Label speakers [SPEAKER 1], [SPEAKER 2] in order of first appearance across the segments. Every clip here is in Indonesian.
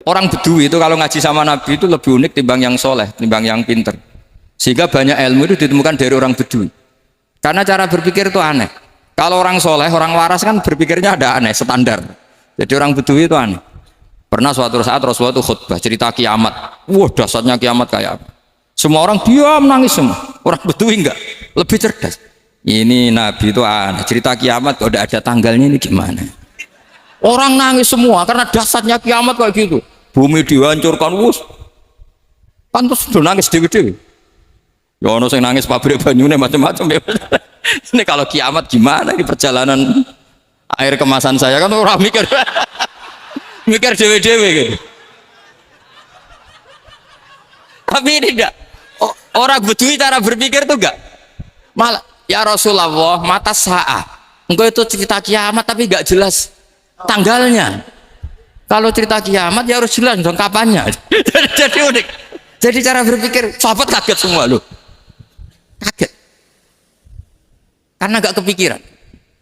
[SPEAKER 1] Orang Bedui itu kalau ngaji sama Nabi itu lebih unik timbang yang soleh, timbang yang pinter. Sehingga banyak ilmu itu ditemukan dari orang Bedui. Karena cara berpikir itu aneh. Kalau orang soleh, orang waras kan berpikirnya ada aneh, standar. Jadi orang Bedui itu aneh. Pernah suatu saat Rasulullah itu khutbah cerita kiamat. Wah, dahsyatnya kiamat kayak apa? Semua orang diam nangis semua. Orang Bedui enggak, lebih cerdas. Ini Nabi itu aneh. Cerita kiamat kalau ada tanggalnya ini gimana? Orang nangis semua karena dahsyatnya kiamat kayak gitu. Bumi dihancurkan, wus. Kan terus udah nangis dewi-dewi. Ya ono sing nangis pabrik banyune macam-macam ya. Ini kalau kiamat gimana ini perjalanan air kemasan saya kan orang mikir. Mikir dewe-dewe gitu. Tapi ini enggak. Orang Bedui cara berpikir tuh enggak. Malah ya Rasulullah, mata sa'ah. Engkau itu cerita kiamat tapi enggak jelas tanggalnya. Kalau cerita kiamat ya harus jelas dong kapannya. Jadi unik. Jadi cara berpikir sahabat kaget semua loh. Kaget. Karena enggak kepikiran.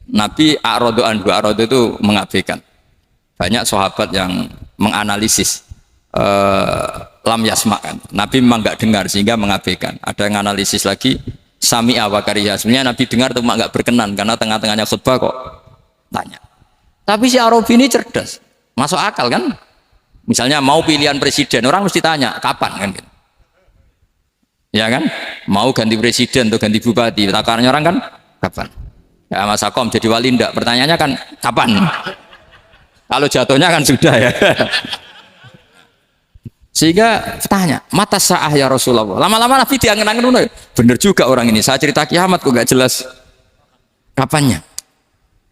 [SPEAKER 1] Nabi a'radu anhu, a'radu itu mengabaikan. Banyak sahabat yang menganalisis lam yasma kan. Nabi memang nggak dengar sehingga mengabaikan. Ada yang analisis lagi sami'a wa kariha. Sebenarnya Nabi dengar cuma nggak berkenan karena tengah-tengahnya khutbah kok tanya. Tapi si Arabi ini cerdas, masuk akal kan? Misalnya mau pilihan presiden, orang mesti tanya kapan kan? Gitu. Ya kan? Mau ganti presiden atau ganti bupati, takarannya orang kan kapan? Ya Mas Akom jadi wali ndak? Pertanyaannya kan kapan? Kalau jatuhnya kan sudah ya. Sehingga tanya, mata sa'ah ya Rasulullah. Lama-lama Nabi diangen-angen, bener juga orang ini. Saya cerita kiamat kok gak jelas kapannya.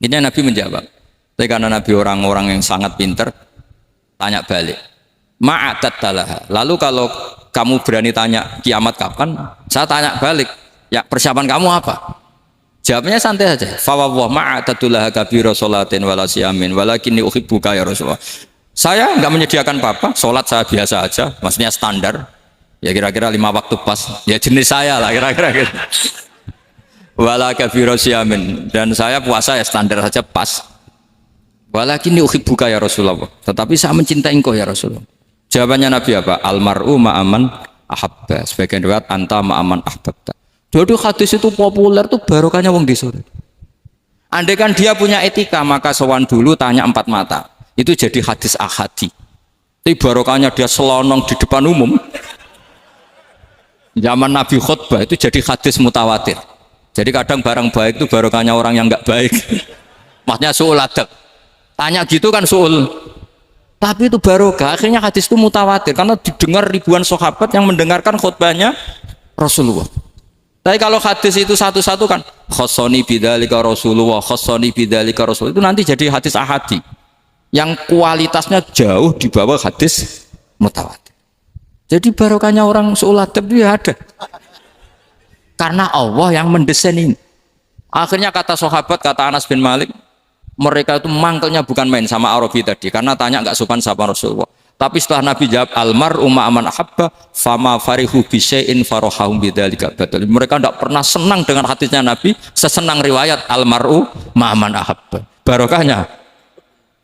[SPEAKER 1] Ini Nabi menjawab. Tapi karena Nabi orang-orang yang sangat pinter, tanya balik. Ma'atat talaha. Lalu kalau kamu berani tanya kiamat kapan, saya tanya balik. Ya persiapan kamu apa? Jawabnya santai saja. Fawwah ma'atatullaha kabira sholatin wala siyamin walakinni uhibbuka ya Rasulullah. Saya enggak menyediakan apa-apa, sholat saya biasa aja, maksudnya standar. Ya kira-kira 5 waktu pas. Ya jenis saya lah kira-kira gitu. Wala kabira siyamin, dan saya puasa ya standar saja pas. Walakinni uhibbuka ya Rasulullah. Tetapi saya mencintai engkau ya Rasulullah. Jawabannya Nabi apa? Almar'u ma'aman ahabba. Sebagian riwayat anta ma'aman ahbabta. Jadi hadis itu populer tuh barokahnya wong desa. Andai kan dia punya etika maka sowan dulu tanya 4 mata. Itu jadi hadis ahadi. Tapi barokahnya dia selonong di depan umum. Zaman Nabi khutbah itu jadi hadis mutawatir. Jadi kadang barang baik itu barokahnya orang yang enggak baik. Maksudnya su'ul adab. Tanya gitu kan su'ul. Tapi itu barokah. Akhirnya hadis itu mutawatir karena didengar ribuan sahabat yang mendengarkan khutbahnya Rasulullah. Tapi kalau hadis itu satu-satu kan khossoni bidzalika Rasulullah, khossoni bidzalika Rasul, itu nanti jadi hadis ahadi yang kualitasnya jauh di bawah hadis mutawatir. Jadi barokahnya orang su'ul adab itu ya ada. Karena Allah yang mendesain ini. Akhirnya kata sahabat, kata Anas bin Malik, mereka itu mangkelnya bukan main sama Arabi tadi karena tanya nggak sopan sama Rasulullah. Tapi setelah Nabi jawab almar'u ma'aman ahabba fama farihu bisyai'in farahahum bidzalika badal. Mereka tidak pernah senang dengan hadisnya Nabi sesenang riwayat almar'u ma'aman ahabba. Barokahnya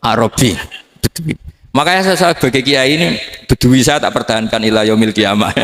[SPEAKER 1] Arabi Bedui. Makanya saya sebagai kiai ini Bedui saya tak pertahankan ila yaumil qiyamah.